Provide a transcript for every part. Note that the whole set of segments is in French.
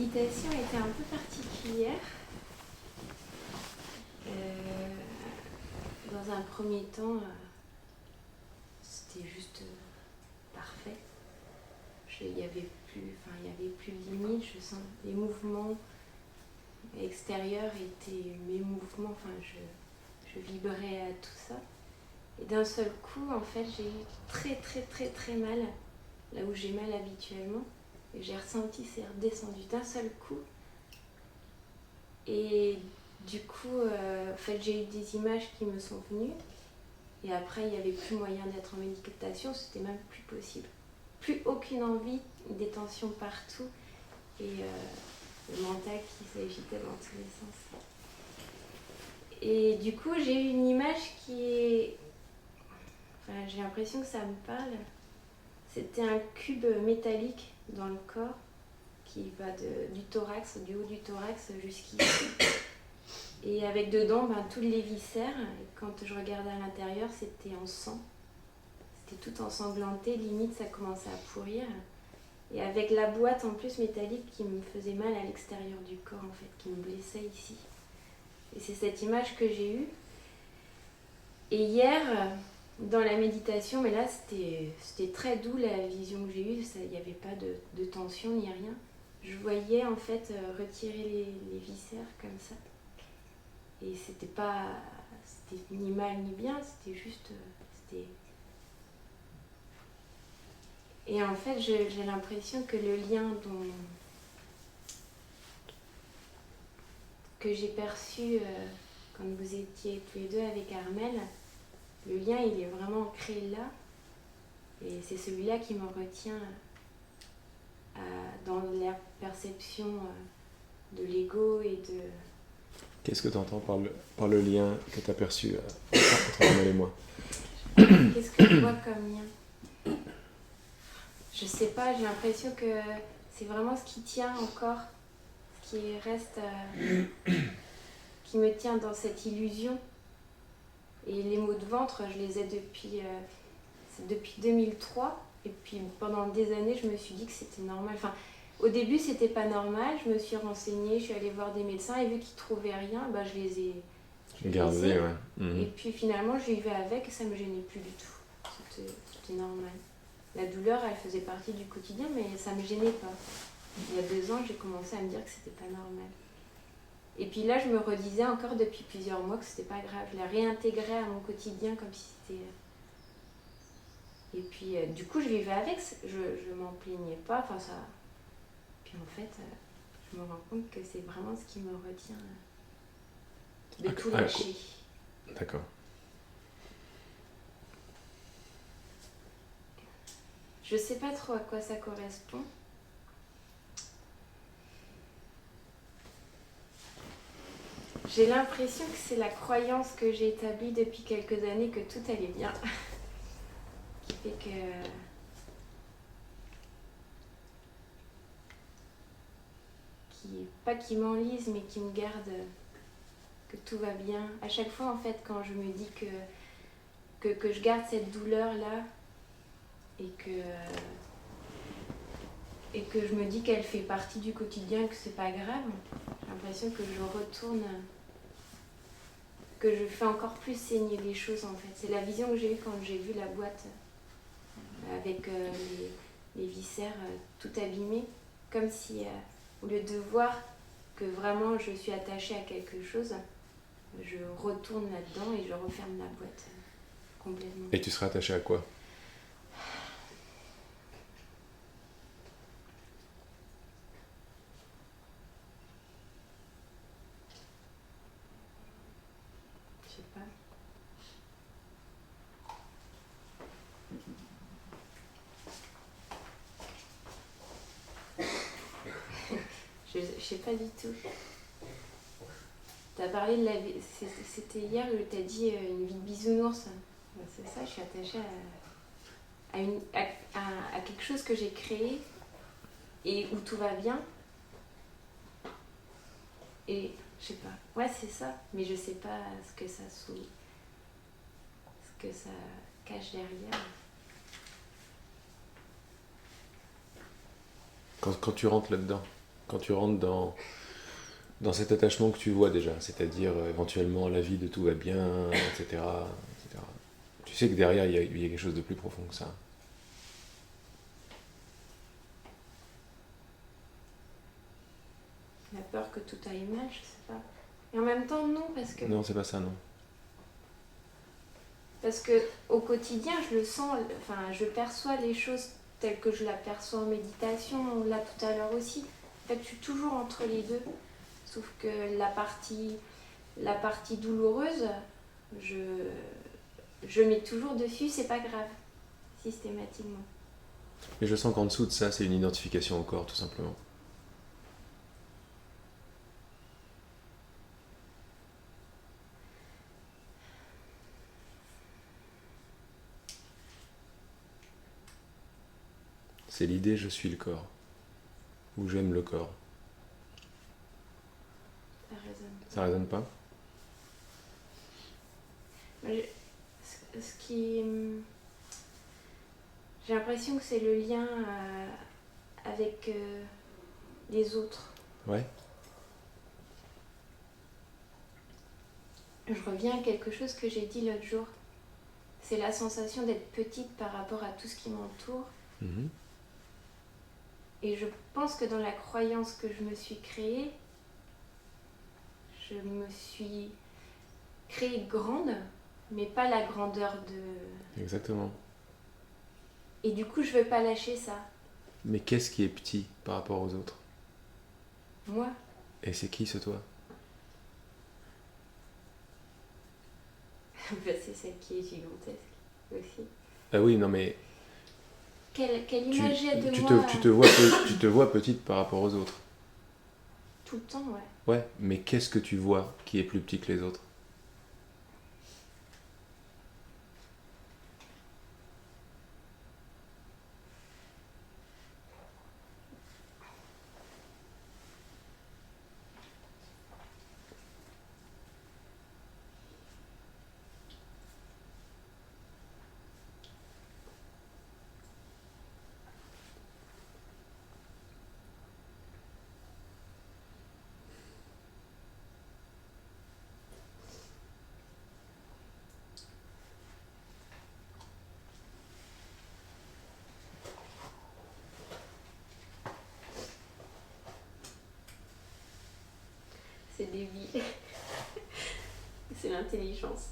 méditation était un peu particulière. Dans un premier temps, c'était juste parfait. Il n'y avait plus de limite. Je sens les mouvements extérieurs étaient mes mouvements. Enfin, je vibrais à tout ça. Et d'un seul coup, en fait, j'ai eu très mal, là où j'ai mal habituellement. Et j'ai ressenti, c'est redescendu d'un seul coup. Et du coup, en fait, j'ai eu des images qui me sont venues. Et après, il n'y avait plus moyen d'être en méditation, c'était même plus possible. Plus aucune envie, des tensions partout. Et le mental qui s'agitait dans tous les sens. Et du coup, j'ai eu une image qui est... Enfin, j'ai l'impression que ça me parle. C'était un cube métallique dans le corps qui va du thorax, du haut du thorax jusqu'ici. Et avec dedans toutes les viscères. Et quand je regardais à l'intérieur, c'était en sang. C'était tout ensanglanté, limite ça commençait à pourrir. Et avec la boîte en plus métallique qui me faisait mal à l'extérieur du corps en fait, qui me blessait ici. Et c'est cette image que j'ai eue. Et hier, dans la méditation, mais là c'était très doux la vision que j'ai eue, il n'y avait pas de tension ni rien. Je voyais en fait retirer les viscères comme ça. Et c'était ni mal ni bien, c'était juste... Et en fait, j'ai l'impression que le lien que j'ai perçu quand vous étiez tous les deux avec Armel, le lien il est vraiment ancré là. Et c'est celui-là qui me retient dans la perception de l'ego et de... Qu'est-ce que tu entends par le lien que tu as perçu entre Armel et moi? Qu'est-ce que je vois comme lien? Je sais pas, j'ai l'impression que c'est vraiment ce qui tient encore, ce qui reste, qui me tient dans cette illusion. Et les maux de ventre, je les ai depuis 2003. Et puis pendant des années, je me suis dit que c'était normal. Enfin, au début, c'était pas normal. Je me suis renseignée, je suis allée voir des médecins et vu qu'ils trouvaient rien, je les ai gardés. Ouais. Et puis finalement, je vivais avec et ça me gênait plus du tout. C'était normal. La douleur, elle faisait partie du quotidien, mais ça me gênait pas. Il y a 2 ans, j'ai commencé à me dire que c'était pas normal. Et puis là, je me redisais encore depuis plusieurs mois que c'était pas grave. Je la réintégrais à mon quotidien comme si c'était... Et puis, du coup, je vivais avec, je m'en plaignais pas, enfin ça... Puis en fait, je me rends compte que c'est vraiment ce qui me retient de tout lâcher. D'accord. Je sais pas trop à quoi ça correspond. J'ai l'impression que c'est la croyance que j'ai établie depuis quelques années que tout allait bien. Qui fait que... Pas qui m'enlise, mais qui me garde que tout va bien. À chaque fois, en fait, quand je me dis que je garde cette douleur-là et que je me dis qu'elle fait partie du quotidien, que c'est pas grave, j'ai l'impression que je retourne... que je fais encore plus saigner les choses en fait. C'est la vision que j'ai eue quand j'ai vu la boîte avec les viscères tout abîmés, comme si au lieu de voir que vraiment je suis attachée à quelque chose, je retourne là-dedans et je referme la boîte complètement. Et tu serais attachée à quoi? Je sais pas du tout. T'as parlé de la vie, c'était hier où t'as dit une vie de bisounours. C'est ça, je suis attachée à quelque chose que j'ai créé et où tout va bien. Et je sais pas. Ouais, c'est ça, mais je sais pas ce que ça cache derrière. Quand tu rentres là-dedans, Quand tu rentres dans cet attachement que tu vois déjà, c'est-à-dire éventuellement la vie de tout va bien, etc., etc., tu sais que derrière, il y a quelque chose de plus profond que ça. La peur que tout aille mal, je sais pas. Et en même temps, non, Non, c'est pas ça, non. parce que au quotidien, je le sens, enfin, je perçois les choses telles que je l'aperçois en méditation, là tout à l'heure aussi. En fait, je suis toujours entre les deux. Sauf que la partie douloureuse, je mets toujours dessus, c'est pas grave, systématiquement. Mais je sens qu'en dessous de ça, c'est une identification au corps, tout simplement. C'est l'idée je suis le corps, ou j'aime le corps. Ça résonne. Ça résonne pas? Ce qui. J'ai l'impression que c'est le lien avec les autres. Ouais. Je reviens à quelque chose que j'ai dit l'autre jour. C'est la sensation d'être petite par rapport à tout ce qui m'entoure. Mhm. Et je pense que dans la croyance que je me suis créée, je me suis créée grande, mais pas la grandeur de... Exactement. Et du coup, je veux pas lâcher ça. Mais qu'est-ce qui est petit par rapport aux autres? Moi, Et c'est qui ce toi? c'est celle qui est gigantesque aussi. Ah oui, non mais Quelle image j'ai de tu moi tu te vois petite par rapport aux autres. tout le temps, ouais. Ouais, mais qu'est-ce que tu vois qui est plus petit que les autres? C'est débile. C'est l'intelligence.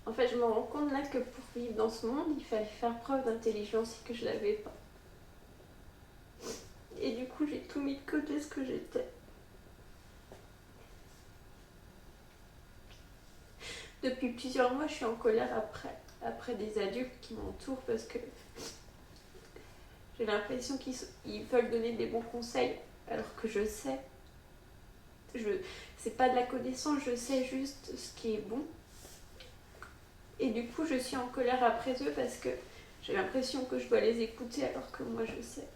En fait, je me rends compte là que pour vivre dans ce monde, il fallait faire preuve d'intelligence et que je l'avais pas. Et du coup, j'ai tout mis de côté ce que j'étais. Depuis plusieurs mois, je suis en colère après des adultes qui m'entourent parce que j'ai l'impression qu'ils veulent donner des bons conseils alors que je sais. C'est pas de la connaissance, je sais juste ce qui est bon. Et du coup, je suis en colère après eux parce que j'ai l'impression que je dois les écouter alors que moi je sais.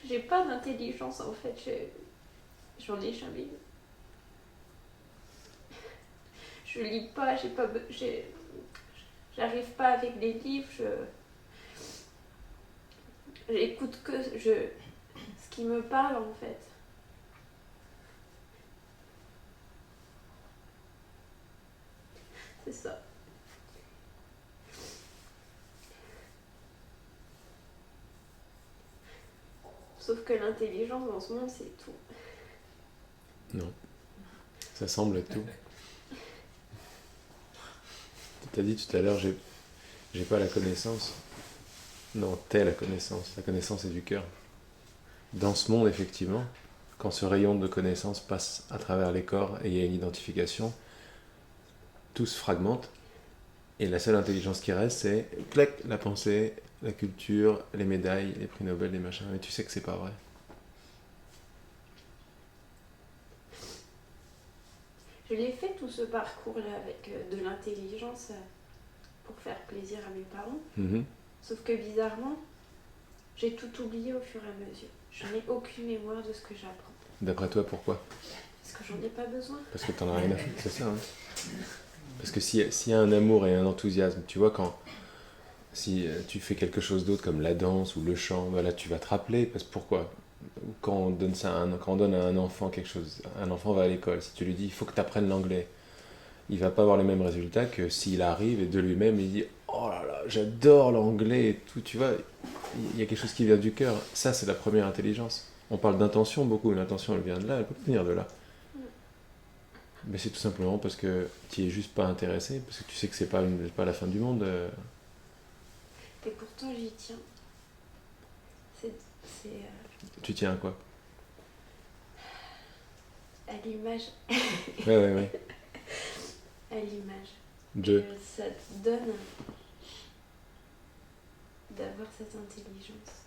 J'ai pas d'intelligence en fait, j'en ai jamais eu. Je lis pas, j'arrive pas avec les livres, j'écoute que ce qui me parle en fait. C'est ça. Sauf que l'intelligence dans ce monde, c'est tout. Non. Ça semble être tout. Tu as dit tout à l'heure, j'ai pas la connaissance. Non, t'es la connaissance. La connaissance est du cœur. Dans ce monde, effectivement, quand ce rayon de connaissance passe à travers les corps et il y a une identification, tout se fragmente. Et la seule intelligence qui reste, c'est clac, la pensée, la culture, les médailles, les prix Nobel, les machins. Mais tu sais que c'est pas vrai. Je l'ai fait tout ce parcours-là avec de l'intelligence pour faire plaisir à mes parents. Mm-hmm. Sauf que bizarrement, j'ai tout oublié au fur et à mesure. Je n'ai aucune mémoire de ce que j'apprends. D'après toi, pourquoi? Parce que j'en ai pas besoin. Parce que t'en as rien à foutre, c'est ça. Hein. Parce que s'il y a un amour et un enthousiasme, tu vois, si tu fais quelque chose d'autre comme la danse ou le chant, là tu vas te rappeler. Parce que pourquoi? Quand on donne quand on donne à un enfant quelque chose, un enfant va à l'école, si tu lui dis il faut que tu apprennes l'anglais, il va pas avoir les mêmes résultats que s'il arrive et de lui-même il dit oh là là, j'adore l'anglais et tout, tu vois, il y a quelque chose qui vient du cœur. Ça, c'est la première intelligence. On parle d'intention beaucoup, l'intention elle vient de là, elle peut venir de là. Mais c'est tout simplement parce que tu es juste pas intéressé, parce que tu sais que c'est pas la fin du monde. Et pourtant j'y tiens. C'est Tu tiens à quoi? à l'image. Ouais. À l'image. De. Que ça te donne d'avoir cette intelligence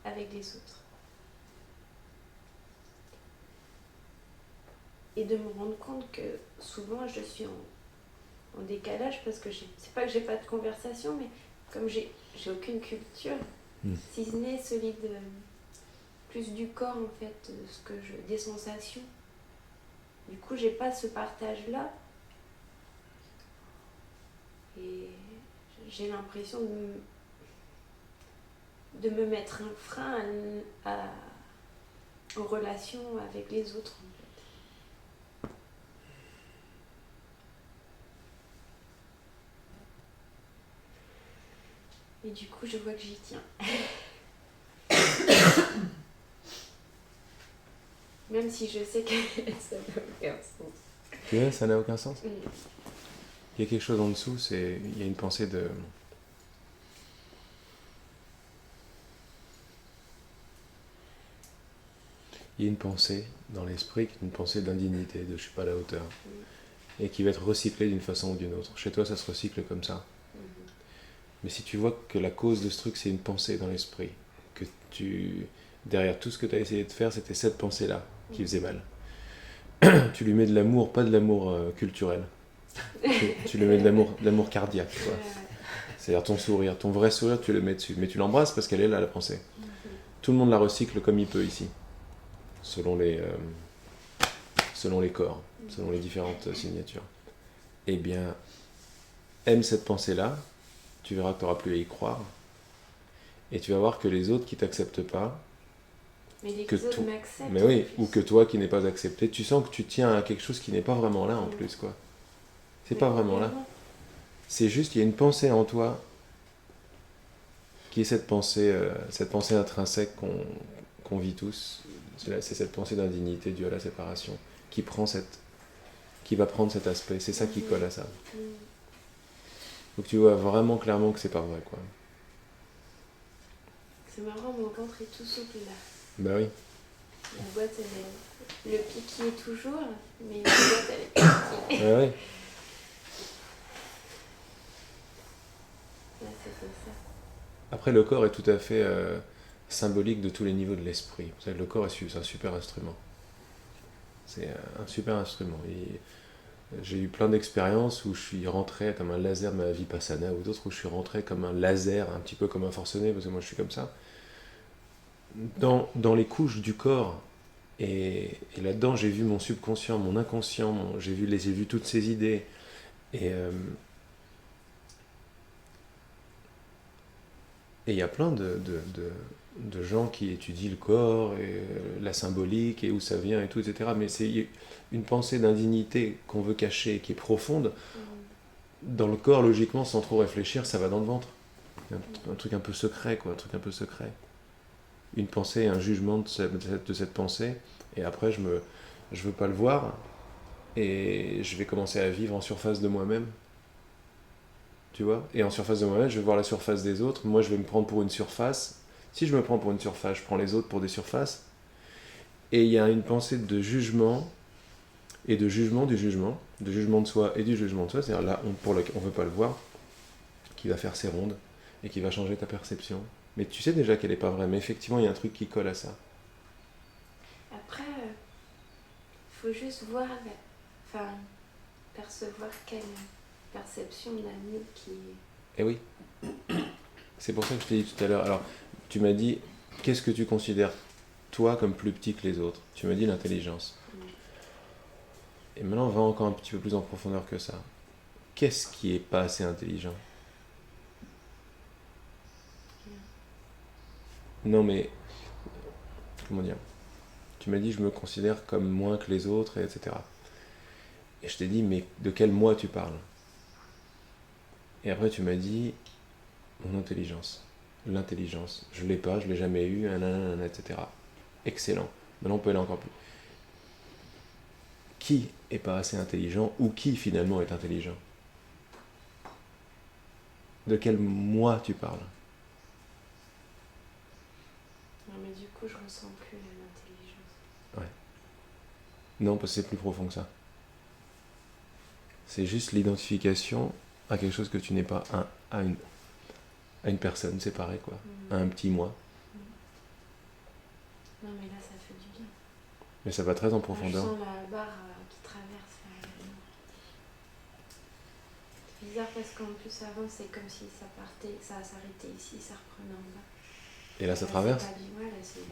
avec les autres. Et de me rendre compte que souvent je suis en décalage parce que c'est pas que j'ai pas de conversation, mais comme j'ai aucune culture, si ce n'est celui de plus du corps en fait, des sensations. Du coup, j'ai pas ce partage-là. Et j'ai l'impression de me mettre un frein en relation avec les autres en fait. Et du coup, je vois que j'y tiens. Même si je sais que ça n'a aucun sens. Tu vois, ça n'a aucun sens. Il y a quelque chose en dessous, il y a une pensée de... Il y a une pensée dans l'esprit, une pensée d'indignité, de je suis pas à la hauteur, et qui va être recyclée d'une façon ou d'une autre. Chez toi, ça se recycle comme ça. Mais si tu vois que la cause de ce truc, c'est une pensée dans l'esprit, que derrière tout ce que tu as essayé de faire, c'était cette pensée-là qui faisait mal. Tu lui mets de l'amour, pas de l'amour culturel. Tu lui mets de l'amour cardiaque, quoi. C'est-à-dire ton sourire, ton vrai sourire, tu le mets dessus. Mais tu l'embrasses parce qu'elle est là, la pensée. Tout le monde la recycle comme il peut ici, selon les corps, selon les différentes signatures. Eh bien, aime cette pensée-là, tu verras que tu n'auras plus à y croire, et tu vas voir que les autres qui ne t'acceptent pas, mais les autres m'acceptent. Mais oui, ou que toi qui n'es pas accepté, tu sens que tu tiens à quelque chose qui n'est pas vraiment là en plus, quoi. C'est pas vraiment là. C'est juste, il y a une pensée en toi qui est cette pensée intrinsèque qu'on vit tous. C'est cette pensée d'indignité due à la séparation qui va prendre cet aspect. C'est ça qui colle à ça. Donc tu vois vraiment clairement que c'est pas vrai, quoi. C'est marrant, mon ventre est tout souple là. Bah oui. La boîte, le piqué est toujours, mais la boîte, elle est piquée. Ouais, ouais. Là, c'était ça. Après, le corps est tout à fait symbolique de tous les niveaux de l'esprit. Vous savez, le corps c'est un super instrument. C'est un super instrument. J'ai eu plein d'expériences où je suis rentré comme un laser de ma vipassana, ou d'autres où je suis rentré comme un laser, un petit peu comme un forcené, parce que moi je suis comme ça. Dans les couches du corps, et là-dedans j'ai vu mon subconscient, mon inconscient, j'ai vu toutes ces idées, et il y a plein de gens qui étudient le corps, et la symbolique, et où ça vient, et tout, etc. Mais c'est une pensée d'indignité qu'on veut cacher, qui est profonde. Dans le corps, logiquement, sans trop réfléchir, ça va dans le ventre. Un truc un peu secret, quoi, un truc un peu secret. Une pensée, un jugement de cette pensée, et après je veux pas le voir, et je vais commencer à vivre en surface de moi-même, tu vois, et en surface de moi-même, je vais voir la surface des autres, moi je vais me prendre pour une surface, si je me prends pour une surface, je prends les autres pour des surfaces, et il y a une pensée de jugement, et de jugement du jugement, de jugement de soi et du jugement de soi, c'est-à-dire là, on veut pas le voir, qui va faire ses rondes, et qui va changer ta perception. Mais tu sais déjà qu'elle n'est pas vraie, mais effectivement, il y a un truc qui colle à ça. Après, faut juste voir, percevoir quelle perception de l'amour qui est... Eh oui. C'est pour ça que je t'ai dit tout à l'heure. Alors, tu m'as dit, qu'est-ce que tu considères, toi, comme plus petit que les autres? Tu m'as dit l'intelligence. Et maintenant, on va encore un petit peu plus en profondeur que ça. Qu'est-ce qui est pas assez intelligent? Non, mais comment dire? Tu m'as dit, je me considère comme moins que les autres, etc. Et je t'ai dit, mais de quel moi tu parles? Et après, tu m'as dit, mon intelligence. L'intelligence. Je l'ai pas, je l'ai jamais eu, nanana, etc. Excellent. Maintenant, on peut aller encore plus. Qui est pas assez intelligent ou qui finalement est intelligent? De quel moi tu parles? Non, mais du coup, je ressens plus l'intelligence. Ouais. Non, parce que c'est plus profond que ça. C'est juste l'identification à quelque chose que tu n'es pas, à une personne séparée, quoi. À un petit moi. Non, mais là, ça fait du bien. Mais ça va très en Je profondeur. sens la barre qui traverse. C'est bizarre parce qu'en plus, avant, c'est comme si ça partait, ça s'arrêtait ici, ça reprenait en bas. Et là, ça traverse? C'est pas du mal, là, c'est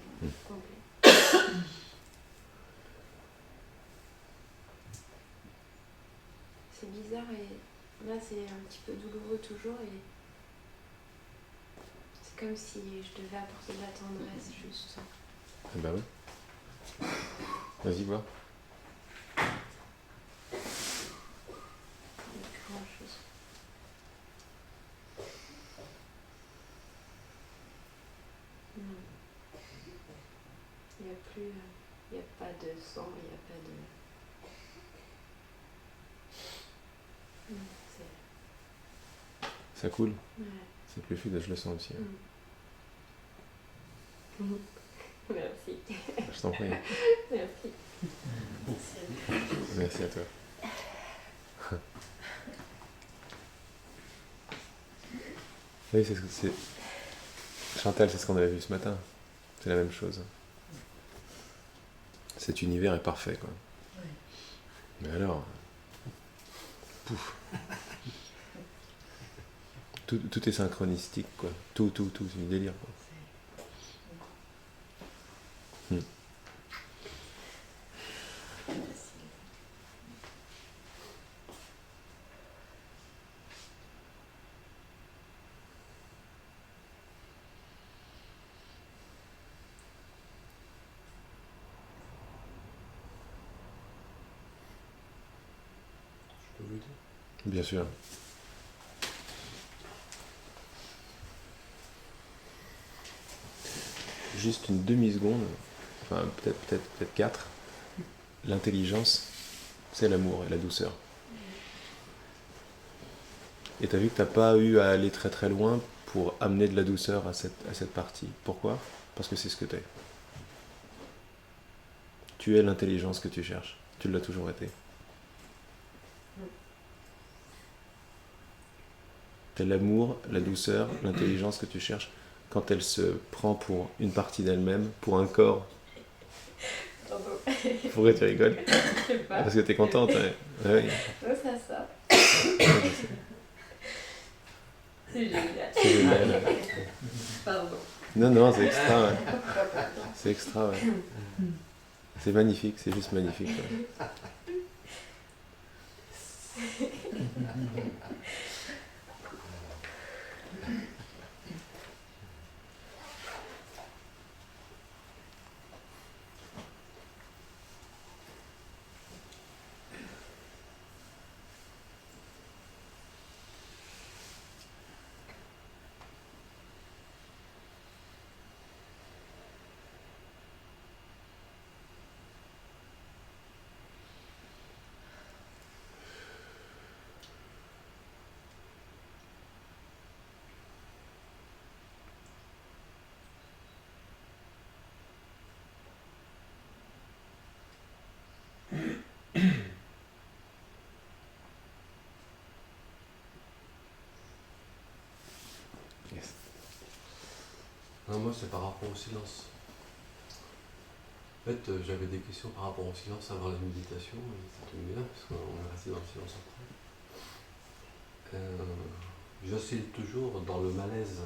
complet. C'est bizarre et là, c'est un petit peu douloureux toujours et c'est comme si je devais apporter de la tendresse, juste. Ah bah oui. Vas-y, voir. Il n'y a plus grand chose. Non. Il n'y a plus. Il n'y a pas de sang, il n'y a pas de. Non, c'est. Ça coule? Ouais. C'est plus fluide, je le sens aussi. Merci. Je t'en prie. Merci. Merci à toi. Oui, c'est ce que c'est. Chantal, c'est ce qu'on avait vu ce matin. C'est la même chose. Cet univers est parfait, quoi. Oui. Mais alors, pouf. Tout est synchronistique, quoi. Tout, c'est du délire, quoi. Je peux vous dire. Bien sûr. Juste une demi-seconde, enfin peut-être 4. L'intelligence, c'est l'amour et la douceur. Et t'as vu que t'as pas eu à aller très très loin pour amener de la douceur à cette partie. Pourquoi? Parce que c'est ce que t'es. Tu es l'intelligence que tu cherches. Tu l'as toujours été. T'es l'amour, la douceur, l'intelligence que tu cherches quand elle se prend pour une partie d'elle-même, pour un corps. Pardon. Pourquoi tu rigoles? Je sais pas. Parce que t'es contente, ouais. Ouais. Oh, ça. C'est génial. C'est génial. Pardon. Non, c'est extra, ouais. C'est extra, ouais. C'est magnifique, c'est juste magnifique. Ouais. Yes. Non, moi, c'est par rapport au silence. En fait, j'avais des questions par rapport au silence avant la méditation, et ça tombe bien, parce qu'on est resté dans le silence après. J'oscille toujours dans le malaise